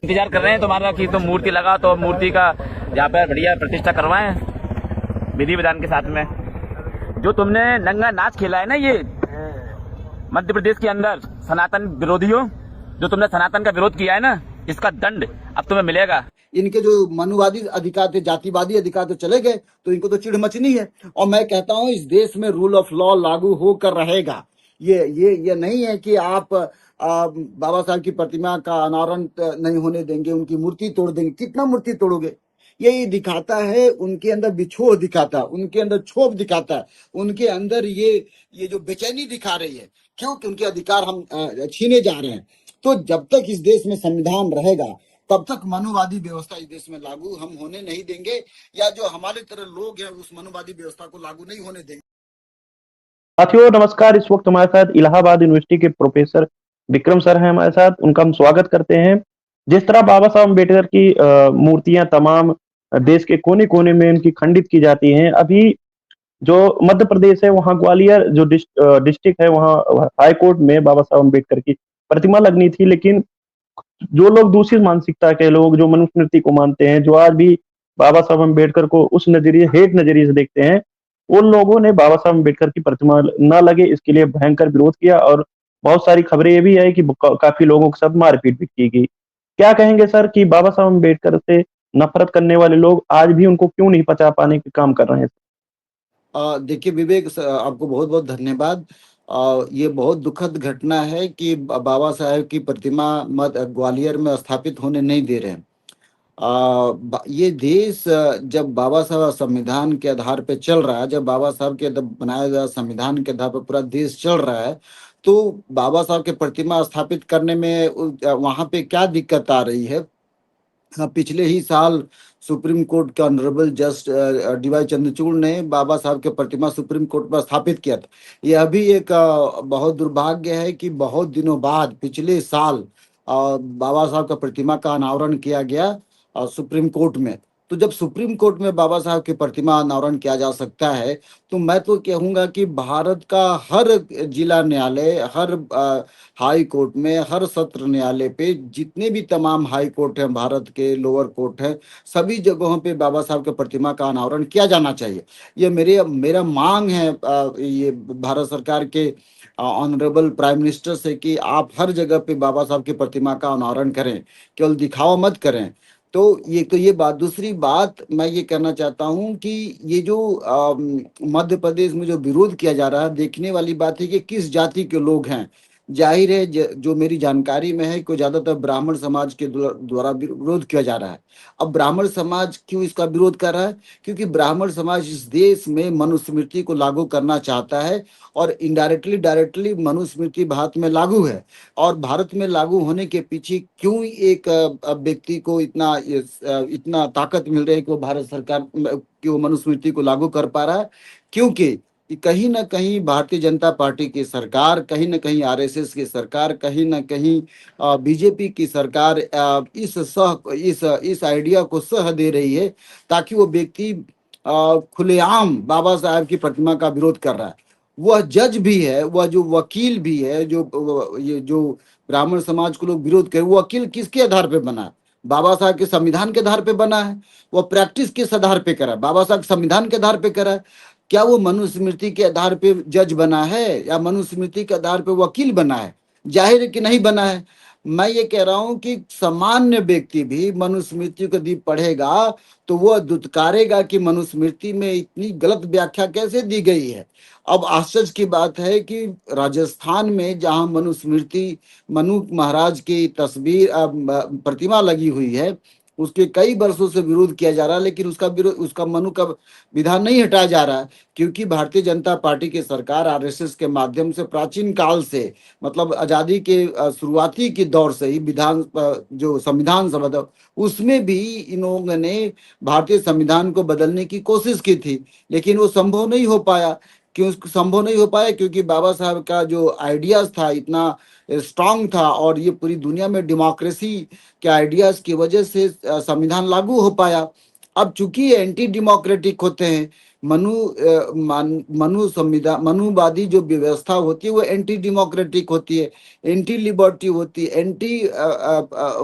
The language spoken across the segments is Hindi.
इंतजार कर रहे हैं तुम्हारा कि तुम मूर्ति लगा तो मूर्ति का यहाँ पर बढ़िया प्रतिष्ठा करवाएं विधि विधान के साथ में। जो तुमने नंगा नाच खेला है ना ये मध्य प्रदेश के अंदर सनातन विरोधियों, जो तुमने सनातन का विरोध किया है ना, इसका दंड अब तुम्हें मिलेगा। इनके जो मनुवादी अधिकार थे, जातिवादी अधिकार तो चले गए, तो इनको तो चिढ़ मचनी है। और मैं कहता हूं इस देश में रूल ऑफ लॉ लागू होकर रहेगा। ये नहीं है कि आप बाबा साहब की प्रतिमा का अनावरण नहीं होने देंगे, उनकी मूर्ति तोड़ देंगे। कितना मूर्ति तोड़ोगे? यही दिखाता है, उनके अंदर बिछोह दिखाता है, उनके अंदर क्षोभ दिखाता है, उनके अंदर ये जो बेचैनी दिखा रही है, क्योंकि उनके अधिकार हम छीने जा रहे हैं। तो जब तक इस देश में संविधान रहेगा तब तक मनुवादी व्यवस्था इस देश में लागू हम होने नहीं देंगे, या जो हमारे तरह लोग हैं उस मनुवादी व्यवस्था को लागू नहीं होने देंगे। साथियों नमस्कार। इस वक्त हमारे साथ इलाहाबाद यूनिवर्सिटी के प्रोफेसर विक्रम सर हैं हमारे साथ। उनका हम स्वागत करते हैं। जिस तरह बाबा साहब अम्बेडकर की मूर्तियां तमाम देश के कोने कोने में उनकी खंडित की जाती हैं, अभी जो मध्य प्रदेश है वहाँ ग्वालियर जो डिस्ट्रिक्ट है वहाँ हाई कोर्ट में बाबा साहब अम्बेडकर की प्रतिमा लगनी थी, लेकिन जो लोग दूसरी मानसिकता के लोग जो मनुस्मृति को मानते हैं, जो आज भी बाबा साहब अम्बेडकर को उस नजरिए हेट नजरिए से देखते हैं, उन लोगों ने बाबा साहब अम्बेडकर की प्रतिमा न लगे इसके लिए भयंकर विरोध किया। और बहुत सारी खबरें ये भी है कि काफी लोगों के साथ मारपीट भी की गई। क्या कहेंगे सर कि बाबा साहब अम्बेडकर से नफरत करने वाले लोग आज भी उनको क्यों नहीं पचा पाने के काम कर रहे हैं? देखिए विवेक, आपको बहुत बहुत धन्यवाद। ये बहुत दुखद घटना है कि बाबा साहेब की प्रतिमा ग्वालियर में स्थापित होने नहीं दे रहे हैं। ये देश जब बाबा साहब संविधान के आधार पे चल रहा है, जब बाबा साहब के बनाया गया संविधान के आधार पर पूरा देश चल रहा है, तो बाबा साहब के प्रतिमा स्थापित करने में वहां पे क्या दिक्कत आ रही है? हाँ, पिछले ही साल सुप्रीम कोर्ट के ऑनरेबल जस्ट डीवाई चंद्रचूड़ ने बाबा साहब के प्रतिमा सुप्रीम कोर्ट में स्थापित किया था। यह भी एक बहुत दुर्भाग्य है कि बहुत दिनों बाद पिछले साल बाबा साहब का प्रतिमा का अनावरण किया गया सुप्रीम कोर्ट में। तो जब सुप्रीम कोर्ट में बाबा साहब की प्रतिमा अनावरण किया जा सकता है, तो मैं तो कहूँगा कि भारत का हर जिला न्यायालय, हर हाई कोर्ट में, हर सत्र न्यायालय पे, जितने भी तमाम हाई कोर्ट हैं भारत के, लोअर कोर्ट हैं, सभी जगहों पे बाबा साहब के प्रतिमा का अनावरण किया जाना चाहिए। ये मेरा मांग है ये भारत सरकार के ऑनरेबल प्राइम मिनिस्टर से कि आप हर जगह पे बाबा साहब की प्रतिमा का अनावरण करें, केवल दिखावा मत करें। तो ये बात। दूसरी बात मैं ये कहना चाहता हूँ कि ये जो मध्य प्रदेश में जो विरोध किया जा रहा है, देखने वाली बात है कि किस जाति के लोग हैं। जाहिर है जो मेरी जानकारी में है कि ज्यादातर ब्राह्मण समाज के द्वारा विरोध किया जा रहा है। अब ब्राह्मण समाज क्यों इसका विरोध कर रहा है? क्योंकि ब्राह्मण समाज इस देश में मनुस्मृति को लागू करना चाहता है, और इनडायरेक्टली डायरेक्टली मनुस्मृति भारत में लागू है। और भारत में लागू होने के पीछे क्यों एक व्यक्ति को इतना ताकत मिल रही है कि वो भारत सरकार कि वो मनुस्मृति को लागू कर पा रहा है? क्योंकि कहीं ना कहीं भारतीय जनता पार्टी की सरकार, कहीं ना कहीं आरएसएस की सरकार, कहीं ना कहीं बीजेपी की सरकार इस आइडिया को सह दे रही है, ताकि वो व्यक्ति खुलेआम बाबा साहब की प्रतिमा का विरोध कर रहा है। वह जज भी है, वह जो वकील भी है, ये जो ब्राह्मण समाज को लोग विरोध करे, वो वकील किसके आधार पे बना है? बाबा साहब के संविधान के आधार पे बना है। वह प्रैक्टिस किस आधार पे करा? बाबा साहब के संविधान के आधार पे करा है। क्या वो मनुस्मृति के आधार पे जज बना है, या मनुस्मृति के आधार पे वकील बना है? जाहिर है कि नहीं बना है। मैं ये कह रहा हूं कि सामान्य व्यक्ति भी मनुस्मृति को यदि पढ़ेगा तो वह दुत्कारेगा कि मनुस्मृति में इतनी गलत व्याख्या कैसे दी गई है। अब आश्चर्य की बात है कि राजस्थान में जहां मनुस्मृति, मनु महाराज की तस्वीर प्रतिमा लगी हुई है, उसके कई वर्षों से विरोध किया जा रहा है, लेकिन उसका मनु का विधान नहीं हटाया जा रहा है। क्योंकि भारतीय जनता पार्टी की सरकार आरएसएस के माध्यम से प्राचीन काल से, मतलब आजादी के शुरुआती के दौर से ही जो संविधान सभा था, उसमें भी इन्होंने भारतीय संविधान को बदलने की कोशिश की थी, लेकिन वो संभव नहीं हो पाया। क्यों संभव नहीं हो पाया? क्योंकि बाबा साहब का जो आइडियाज था इतना स्ट्रांग था, और ये पूरी दुनिया में डेमोक्रेसी के आइडियाज की वजह से संविधान लागू हो पाया। अब चूंकि एंटी डेमोक्रेटिक होते हैं, मनु संविधान मनुवादी जो व्यवस्था होती है वो एंटी डेमोक्रेटिक होती है, एंटी लिबर्टी होती है, एंटी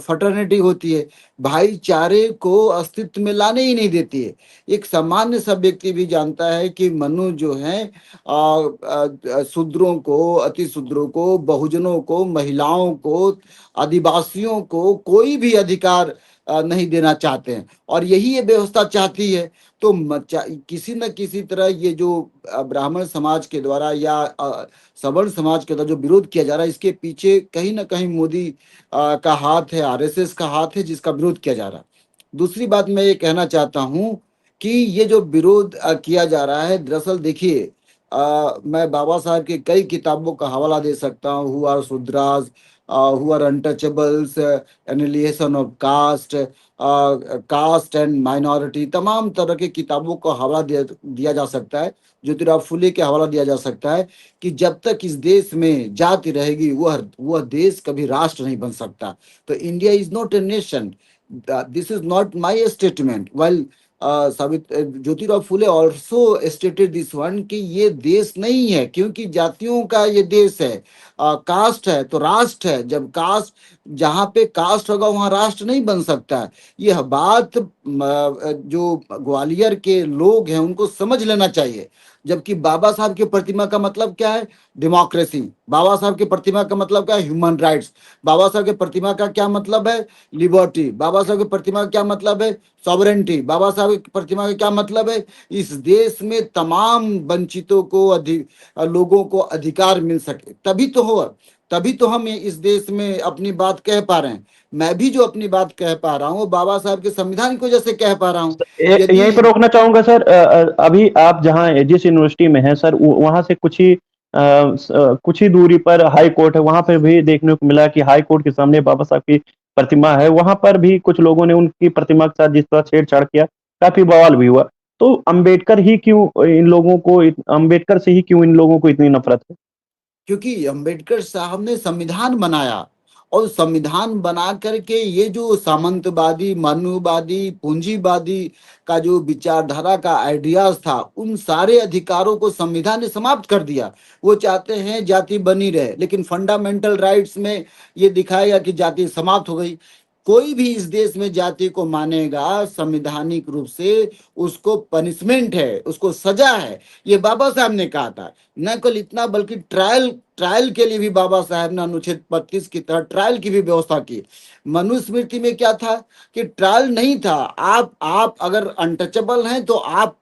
फटर्निटी होती है, भाईचारे को अस्तित्व में लाने ही नहीं देती है। एक सामान्य सा व्यक्ति भी जानता है कि मनु जो है शूद्रों को, अति शूद्रों को, बहुजनों को, महिलाओं को, आदिवासियों को कोई भी अधिकार नहीं देना चाहते हैं, और यही ये व्यवस्था चाहती है। तो किसी न किसी तरह ये जो ब्राह्मण समाज के द्वारा या सवर्ण समाज के द्वारा जो विरोध किया जा रहा है, इसके पीछे कहीं ना कहीं मोदी का हाथ है, आरएसएस का हाथ है, जिसका विरोध किया जा रहा है। दूसरी बात मैं ये कहना चाहता हूँ कि ये जो विरोध किया जा रहा है, दरअसल देखिए, मैं बाबा साहब की कई किताबों का हवाला दे सकता हूँ, who are Shudras, who are untouchables, annihilation of caste, caste and minority, तमाम तरह की किताबों का हवाला दिया जा सकता है, ज्योतिराव फुले के हवाला दिया जा सकता है कि जब तक इस देश में जाति रहेगी वह देश कभी राष्ट्र नहीं बन सकता। तो India is not a nation, this is not my statement, well Jyotirao Phule also stated this one कि ये देश नहीं है, क्योंकि जातियों का ये देश है, कास्ट है तो राष्ट्र है, जब कास्ट, जहाँ पे कास्ट होगा वहाँ राष्ट्र नहीं बन सकता है। यह बात जो ग्वालियर के लोग हैं उनको समझ लेना चाहिए। जबकि बाबा साहब की प्रतिमा का मतलब क्या है? डेमोक्रेसी। बाबा साहब की प्रतिमा का मतलब क्या है? Human rights. बाबा साहब की प्रतिमा का क्या मतलब है? लिबर्टी। बाबा साहब की प्रतिमा का क्या मतलब है? सॉवरेंटी। बाबा साहब की प्रतिमा का क्या मतलब है? इस देश में तमाम वंचितों को लोगों को अधिकार मिल सके, तभी तो हम इस देश में अपनी बात कह पा रहे हैं। मैं भी जो अपनी बात कह पा रहा हूँ वो बाबा साहब के संविधान की वजह से कह पा रहा हूँ। यदि यहीं पर रोकना चाहूंगा सर। अभी आप जहाँ जिस यूनिवर्सिटी में हैं सर, वहां से कुछ ही दूरी पर हाई कोर्ट है। वहां पर भी देखने को मिला कि हाई कोर्ट के सामने बाबा साहब की प्रतिमा है, वहां पर भी कुछ लोगों ने उनकी प्रतिमा के साथ जिस तरह छेड़छाड़ किया, काफी बवाल भी हुआ। तो अंबेडकर से ही क्यों इन लोगों को इतनी नफरत है? क्योंकि अंबेडकर साहब ने संविधान बनाया, और संविधान बना करके ये जो सामंतवादी, मनुवादी, पूंजीवादी का जो विचारधारा का आइडियाज था, उन सारे अधिकारों को संविधान ने समाप्त कर दिया। वो चाहते हैं जाति बनी रहे, लेकिन फंडामेंटल राइट्स में ये दिखाया कि जाति समाप्त हो गई। कोई भी इस देश में जाति को मानेगा संवैधानिक रूप से, उसको पनिशमेंट है, उसको सजा है। ये बाबा साहब ने कहा था। न केवल इतना बल्कि ट्रायल के लिए भी बाबा साहब ने अनुच्छेद 35 की तरह ट्रायल की भी व्यवस्था की। मनुस्मृति में क्या था कि ट्रायल नहीं था। आप अगर अनटचेबल हैं तो आप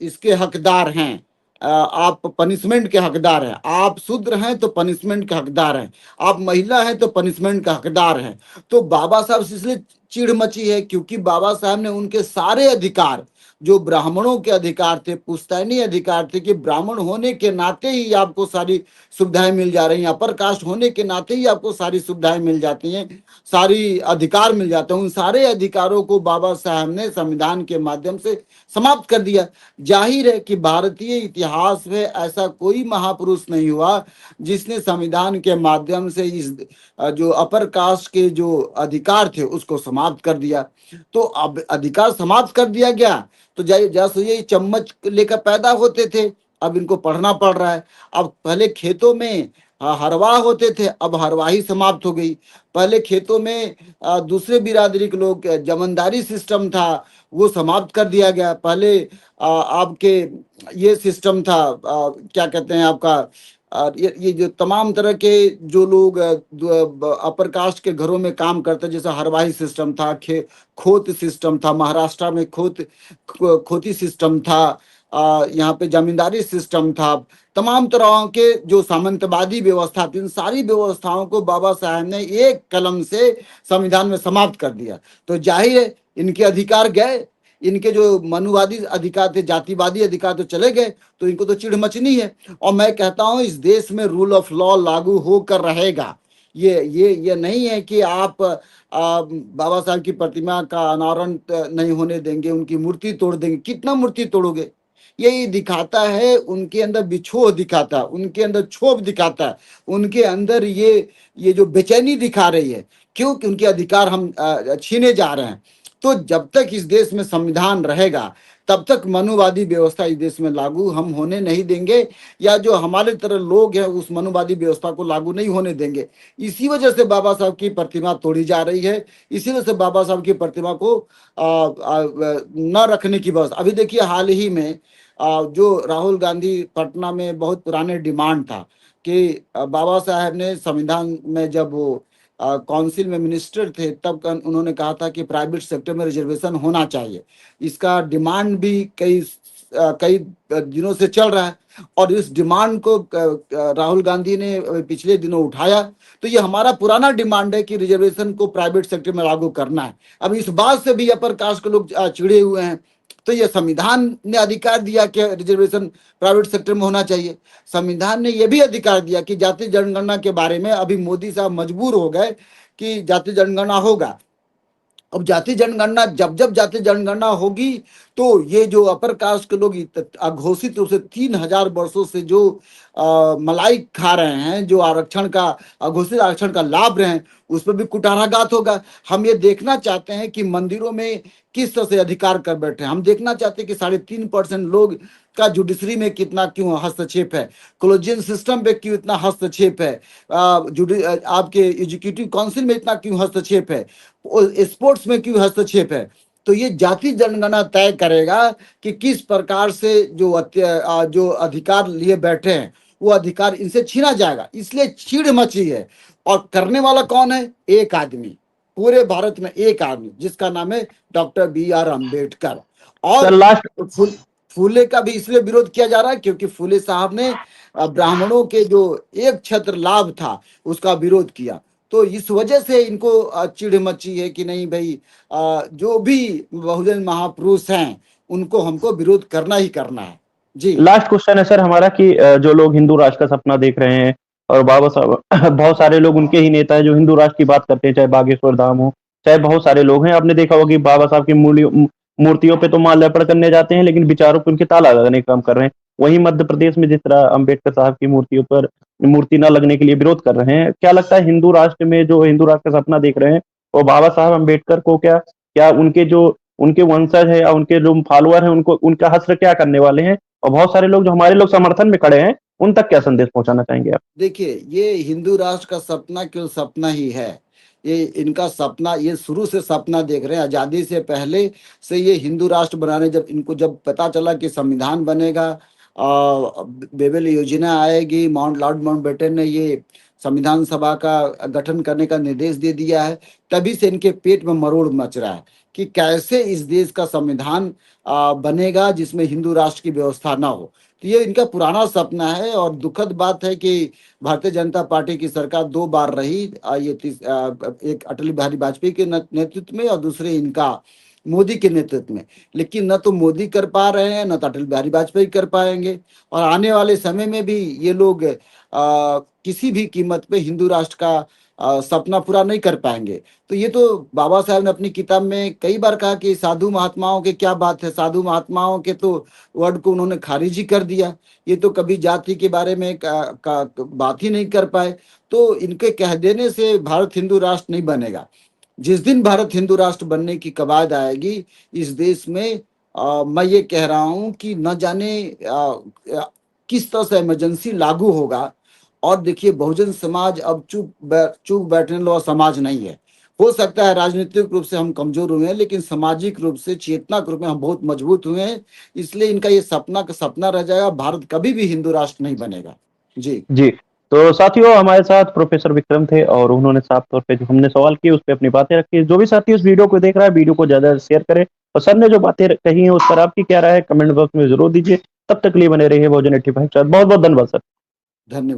इसके हकदार हैं, आप पनिशमेंट के हकदार हैं। आप शूद्र हैं तो पनिशमेंट के हकदार हैं, आप महिला हैं तो पनिशमेंट का हकदार हैं। तो बाबा साहब से इसलिए चिढ़ मची है क्योंकि बाबा साहब ने उनके सारे अधिकार, जो ब्राह्मणों के अधिकार थे, पुश्तैनी अधिकार थे कि ब्राह्मण होने के नाते ही आपको सारी सुविधाएं मिल जा रही हैं, अपर कास्ट होने के नाते ही आपको सारी सुविधाएं मिल जाती हैं, सारी अधिकार मिल जाते हैं, उन सारे अधिकारों को बाबा साहब ने संविधान के माध्यम से समाप्त कर दिया। जाहिर है कि भारतीय इतिहास में ऐसा कोई महापुरुष नहीं हुआ जिसने संविधान के माध्यम से इस जो अपर कास्ट के जो अधिकार थे उसको समाप्त कर दिया। तो अब अधिकार समाप्त कर दिया गया तो जैसे ये चम्मच लेकर पैदा होते थे, अब इनको पढ़ना पड़ रहा है। अब पहले खेतों में हरवाह होते थे, अब हरवाही समाप्त हो गई। पहले खेतों में दूसरे बिरादरी के लोग, जमींदारी सिस्टम था, वो समाप्त कर दिया गया। पहले आपके ये सिस्टम था, क्या कहते हैं आपका, ये जो तमाम तरह के जो लोग अपर कास्ट के घरों में काम करते, जैसे हरवाही सिस्टम था, खोत सिस्टम था, महाराष्ट्र में खोती सिस्टम था, यहाँ पे जमींदारी सिस्टम था, तमाम तरह के जो सामंतवादी व्यवस्था थी, इन सारी व्यवस्थाओं को बाबा साहब ने एक कलम से संविधान में समाप्त कर दिया। तो जाहिर है इनके अधिकार गए, इनके जो मनुवादी अधिकार थे, जातिवादी अधिकार तो चले गए, तो इनको तो चिढ़ मचनी है। और मैं कहता हूं इस देश में रूल ऑफ लॉ लागू होकर रहेगा। ये नहीं है कि आप बाबा साहब की प्रतिमा का अनावरण नहीं होने देंगे, उनकी मूर्ति तोड़ देंगे। कितना मूर्ति तोड़ोगे? यही दिखाता है, उनके अंदर बिछोह दिखाता है, उनके अंदर क्षोभ दिखाता है, उनके अंदर ये जो बेचैनी दिखा रही है, क्योंकि उनके अधिकार हम छीने जा रहे हैं। तो जब तक इस देश में संविधान रहेगा तब तक मनुवादी व्यवस्था इस देश में लागू हम होने नहीं देंगे, या जो हमारे तरह लोग हैं उस मनुवादी व्यवस्था को लागू नहीं होने देंगे। इसी वजह से बाबा साहब की प्रतिमा तोड़ी जा रही है, इसी वजह से बाबा साहब की प्रतिमा को न रखने की व्यवस्था। अभी देखिए हाल ही में जो राहुल गांधी पटना में बहुत पुराने डिमांड था कि बाबा साहब ने संविधान में जब वो काउंसिल में मिनिस्टर थे तब उन्होंने कहा था कि प्राइवेट सेक्टर में रिजर्वेशन होना चाहिए। इसका डिमांड भी कई दिनों से चल रहा है, और इस डिमांड को राहुल गांधी ने पिछले दिनों उठाया। तो ये हमारा पुराना डिमांड है कि रिजर्वेशन को प्राइवेट सेक्टर में लागू करना है। अब इस बात से भी अपर कास्ट के लोग चिढ़े हुए हैं। तो ये संविधान ने अधिकार दिया कि रिजर्वेशन प्राइवेट सेक्टर में होना चाहिए। संविधान ने यह भी अधिकार दिया कि जाति जनगणना के बारे में अभी मोदी साहब मजबूर हो गए कि जाति जनगणना होगा। अब जाति जनगणना जब जाति जनगणना होगी तो ये जो अपर कास्ट के लोग अघोषित रूप से 3000 वर्षों से जो मलाई खा रहे हैं, जो आरक्षण का अघोषित आरक्षण का लाभ रहे हैं, उस पर भी कुठाराघात होगा। हम ये देखना चाहते हैं कि मंदिरों में किस तरह से अधिकार कर बैठे हैं। हम देखना चाहते हैं कि 3.5% लोग का जुडिशरी में कितना क्यों हस्तक्षेप है, कॉलेजियन सिस्टम पे क्यों इतना हस्तक्षेप है, आपके एजुकेटिव काउंसिल में इतना क्यों हस्तक्षेप है, स्पोर्ट्स में क्यों हस्तक्षेप है। तो ये जाति जनगणना तय करेगा कि किस प्रकार से जो अधिकार लिए बैठे हैं वो अधिकार इनसे छीना जाएगा। इसलिए चीड़ मची है, और करने वाला कौन है? एक आदमी, पूरे भारत में एक आदमी, जिसका नाम है डॉक्टर BR अम्बेडकर। और फूले का भी इसलिए विरोध किया जा रहा है क्योंकि फूले साहब ने ब्राह्मणों के जो एक छत्र लाभ था उसका विरोध किया। तो इस वजह से इनको चिढ़ मची है कि नहीं भाई, जो भी बहुजन महापुरुष हैं उनको हमको विरोध करना ही करना है। जी लास्ट क्वेश्चन है सर हमारा कि जो लोग हिंदू राष्ट्र का सपना देख रहे हैं, और बाबा साहब बहुत सारे लोग उनके ही नेता हैं जो हिंदू राष्ट्र की बात करते हैं, चाहे बागेश्वर धाम हो, चाहे बहुत सारे लोग हैं। आपने देखा होगा कि बाबा साहब की मूर्तियों पे तो माल्यार्पण करने जाते हैं, लेकिन विचारों पे उनके ताला लगाने का काम कर रहे हैं। वहीं मध्य प्रदेश में जिस तरह अम्बेडकर साहब की मूर्तियों पर मूर्ति न लगने के लिए विरोध कर रहे हैं, क्या लगता है हिंदू राष्ट्र में जो हिंदू राष्ट्र का सपना देख रहे हैं वो बाबा साहब अम्बेडकर को क्या क्या उनके वंशज है या उनके जो फॉलोअर हैं उनको उनका हश्र क्या करने वाले हैं? और बहुत सारे लोग जो हमारे लोग समर्थन में खड़े हैं उन तक क्या संदेश पहुंचाना चाहेंगे आप? देखिए, ये हिंदू राष्ट्र का सपना केवल सपना ही है। ये इनका सपना, ये शुरू से सपना देख रहे हैं। आजादी से पहले से ये हिंदू राष्ट्र बनाने, जब पता चला कि संविधान बनेगा, बेबल योजना आएगी, लॉर्ड माउंटबेटन ने ये संविधान सभा का गठन करने का निर्देश दे दिया है, तभी से इनके पेट में मरोड़ मच रहा है कि कैसे इस देश का संविधान बनेगा जिसमें हिंदू राष्ट्र की व्यवस्था ना हो। तो ये इनका पुराना सपना है, और दुखद बात है कि भारतीय जनता पार्टी की सरकार 2 बार रही, एक अटल बिहारी वाजपेयी के नेतृत्व में और दूसरे इनका मोदी के नेतृत्व में। लेकिन न तो मोदी कर पा रहे हैं, न तो अटल बिहारी वाजपेयी कर पाएंगे, और आने वाले समय में भी ये लोग किसी भी कीमत पे हिंदू राष्ट्र का सपना पूरा नहीं कर पाएंगे। तो ये तो बाबा साहब ने अपनी किताब में कई बार कहा कि साधु महात्माओं के क्या बात है, साधु महात्माओं के तो वर्ड को उन्होंने खारिज ही कर दिया। ये तो कभी जाति के बारे में बात ही नहीं कर पाए। तो इनके कह देने से भारत हिंदू राष्ट्र नहीं बनेगा। जिस दिन भारत हिंदू राष्ट्र बनने की कवायद आएगी इस देश में, मैं ये कह रहा हूं कि न जाने किस तरह से इमरजेंसी लागू होगा। और देखिए, बहुजन समाज अब चुप बैठने वाला समाज नहीं है। हो सकता है राजनीतिक रूप से हम कमजोर हुए हैं, लेकिन सामाजिक रूप से, चेतना के रूप में हम बहुत मजबूत हुए हैं। इसलिए इनका ये सपना का सपना रह जाएगा, भारत कभी भी हिंदू राष्ट्र नहीं बनेगा। जी जी, तो साथियों हमारे साथ प्रोफेसर विक्रम थे और उन्होंने साफ तौर पे जो हमने सवाल किए उस पे अपनी बातें रखी। जो भी साथी उस वीडियो को देख रहा है, वीडियो को ज्यादा शेयर करें, और सर ने जो बातें कही हैं उस पर आपकी क्या राय है कमेंट बॉक्स में जरूर दीजिए। तब तक लिए बने रहिए बहुजन 85। बहुत बहुत धन्यवाद सर। धन्यवाद।